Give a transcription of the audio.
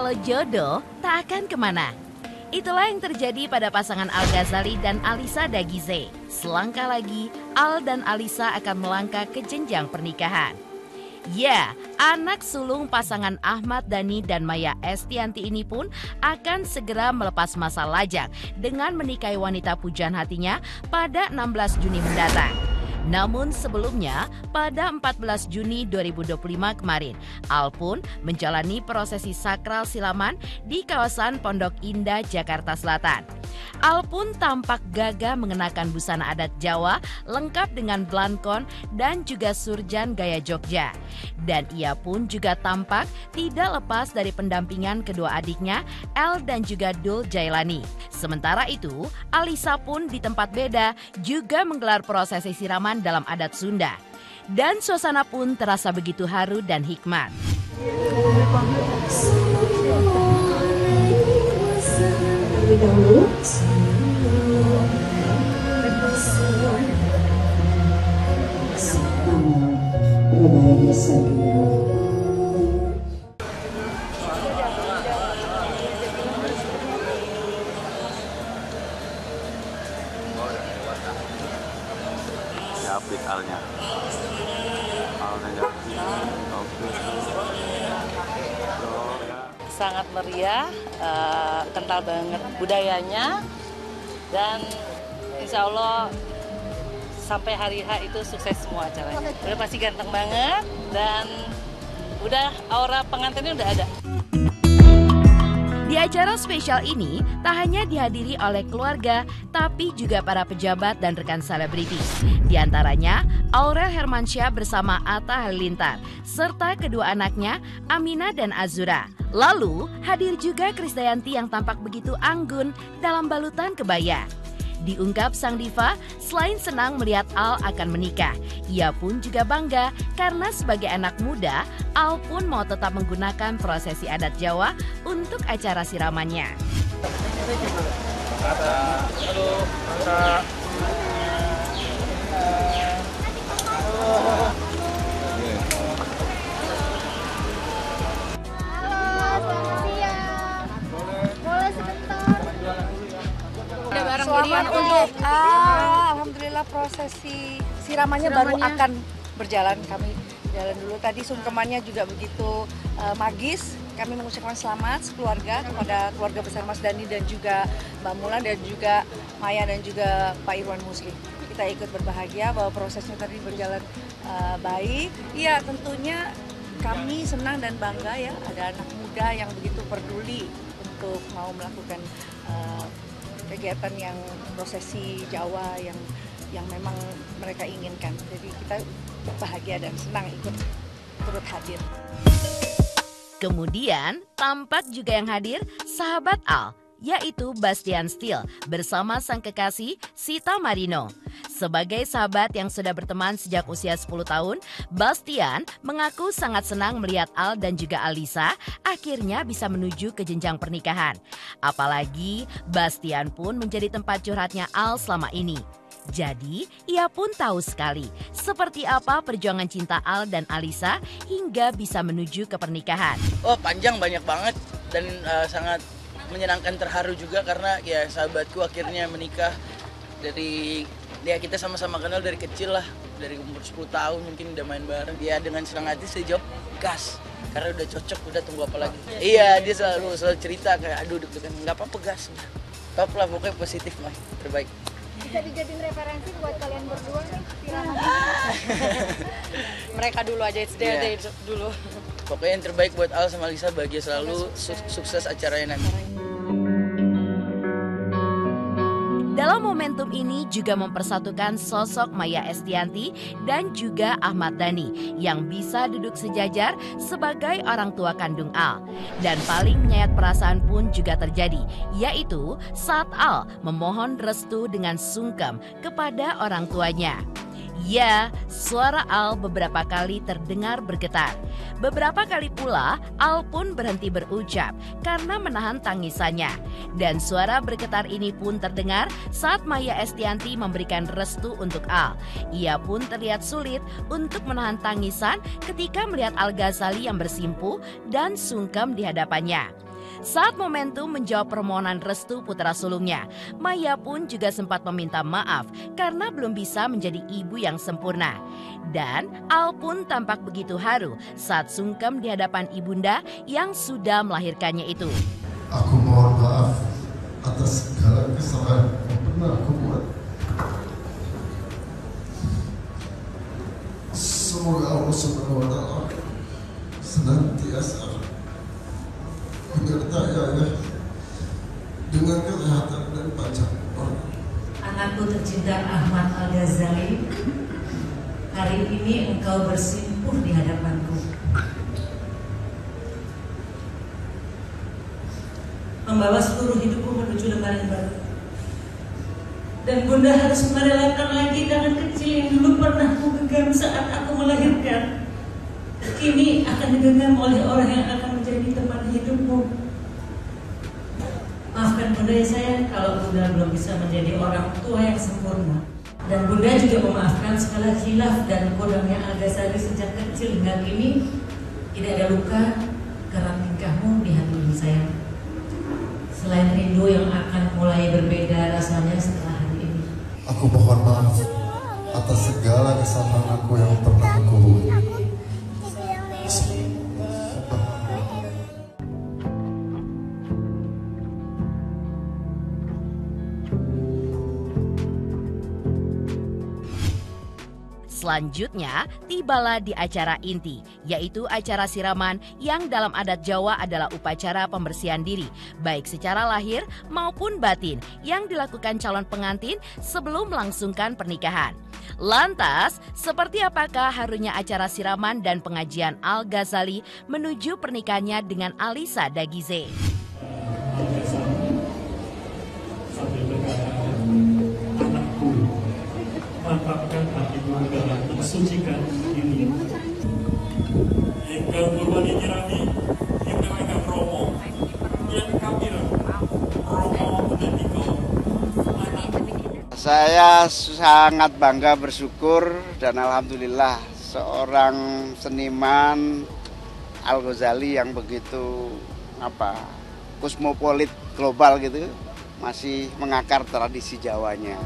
Kalau jodoh tak akan kemana. Itulah yang terjadi pada pasangan Al Ghazali dan Alisa Dagize. Selangkah lagi, Al dan Alisa akan melangkah ke jenjang pernikahan. Ya, anak sulung pasangan Ahmad Dhani dan Maya Estianty ini pun akan segera melepas masa lajang dengan menikahi wanita pujaan hatinya pada 16 Juni mendatang. Namun sebelumnya, pada 14 Juni 2025 kemarin, Al pun menjalani prosesi sakral silaman di kawasan Pondok Indah, Jakarta Selatan. Al pun tampak gagah mengenakan busana adat Jawa lengkap dengan blankon dan juga surjan gaya Jogja. Dan ia pun juga tampak tidak lepas dari pendampingan kedua adiknya, El dan juga Dul Jailani. Sementara itu, Alisa pun di tempat beda juga menggelar prosesi siraman dalam adat Sunda. Dan suasana pun terasa begitu haru dan hikmat. Update alnya sangat meriah, kental banget budayanya, dan insya Allah sampai hari H itu sukses semua acaranya. Udah pasti ganteng banget dan udah aura pengantinnya udah ada. Di acara spesial ini, tak hanya dihadiri oleh keluarga, tapi juga para pejabat dan rekan selebritis. Di antaranya, Aurel Hermansyah bersama Atta Halilintar, serta kedua anaknya, Aminah dan Azura. Lalu, hadir juga Krisdayanti yang tampak begitu anggun dalam balutan kebaya. Diungkap sang diva, selain senang melihat Al akan menikah, ia pun juga bangga karena sebagai anak muda, Al pun mau tetap menggunakan prosesi adat Jawa untuk acara siramannya. Selamat untuk alhamdulillah prosesi siramannya baru akan berjalan. Kami jalan dulu tadi, sungkemannya juga begitu magis. Kami mengucapkan selamat sekeluarga kepada keluarga besar Mas Dhani dan juga Mbak Mulan dan juga Maya dan juga Pak Irwan Muslim. Kita ikut berbahagia bahwa prosesnya tadi berjalan baik. Iya, tentunya kami senang dan bangga ya ada anak muda yang begitu peduli untuk mau melakukan kegiatan yang prosesi Jawa yang memang mereka inginkan. Jadi kita bahagia dan senang ikut turut hadir. Kemudian tampak juga yang hadir sahabat Al, yaitu Bastian Steele bersama sang kekasih Sita Marino. Sebagai sahabat yang sudah berteman sejak usia 10 tahun, Bastian mengaku sangat senang melihat Al dan juga Alisa akhirnya bisa menuju ke jenjang pernikahan. Apalagi Bastian pun menjadi tempat curhatnya Al selama ini. Jadi, ia pun tahu sekali seperti apa perjuangan cinta Al dan Alisa hingga bisa menuju ke pernikahan. Oh, panjang, banyak banget dan sangat menyenangkan, terharu juga karena ya sahabatku akhirnya menikah. Dari ya kita sama-sama kenal dari kecil lah, dari umur 10 tahun mungkin udah main bareng. Dia dengan senang hati saya jawab gas karena udah cocok, udah tunggu apa lagi. Iya, dia selalu cerita kayak aduh deg-degan, nggak apa-apa gas. Top lah, pokoknya positif mah, terbaik. Bisa dijadiin referensi buat kalian berdua nih, Mereka dulu aja, dari dulu. Pokoknya yang terbaik buat Al sama Lisa, bahagia selalu, sukses acaranya nanti. Dalam momentum ini juga mempersatukan sosok Maya Estianty dan juga Ahmad Dhani yang bisa duduk sejajar sebagai orang tua kandung Al. Dan paling menyayat perasaan pun juga terjadi, yaitu saat Al memohon restu dengan sungkem kepada orang tuanya. Ya, suara Al beberapa kali terdengar bergetar. Beberapa kali pula Al pun berhenti berucap karena menahan tangisannya. Dan suara bergetar ini pun terdengar saat Maya Estianty memberikan restu untuk Al. Ia pun terlihat sulit untuk menahan tangisan ketika melihat Al Ghazali yang bersimpuh dan sungkem di hadapannya. Saat momentum menjawab permohonan restu putra sulungnya, Maya pun juga sempat meminta maaf karena belum bisa menjadi ibu yang sempurna. Dan Al pun tampak begitu haru saat sungkem di hadapan ibunda yang sudah melahirkannya itu. Aku mohon maaf atas segala kesalahan yang pernah aku buat. Semoga Allah Subhanahu wa Ta'ala senantiasa menyertai ayah dengan kesehatan dan panjang umur. Anakku tercinta Ahmad Al-Ghazali, hari ini engkau bersimpuh di hadapanku. Membawa seluruh hidupku menuju lembaran baru. Dan Bunda harus merelakan lagi tangan kecil yang dulu pernah ku genggam saat aku melahirkan. Kini akan digenggam oleh orang yang akan menjadi teman hidupmu. Maafkan Bunda ya sayang kalau Bunda belum bisa menjadi orang tua yang sempurna. Dan Bunda juga memaafkan segala khilaf dan kodamnya Al-Ghazali sejak kecil hingga kini. Tidak ada luka karena tingkahmu di hati ini sayang. Selain rindu yang akan mulai berbeda rasanya setelah hari ini. Aku mohon maaf atas segala kesalahan aku yang pernah aku buat. Selanjutnya, tibalah di acara inti, yaitu acara siraman yang dalam adat Jawa adalah upacara pembersihan diri, baik secara lahir maupun batin, yang dilakukan calon pengantin sebelum melangsungkan pernikahan. Lantas, seperti apakah harunya acara siraman dan pengajian Al-Ghazali menuju pernikahannya dengan Alisa Dagize? Mantapkan hatimu dalam mensucikan diri. Hingga Purwani Nyirami, hingga Mega Promo, yang Kabir, Romo Menandiko. Saya sangat bangga bersyukur dan alhamdulillah seorang seniman Al-Ghazali yang begitu kosmopolit global gitu masih mengakar tradisi Jawanya.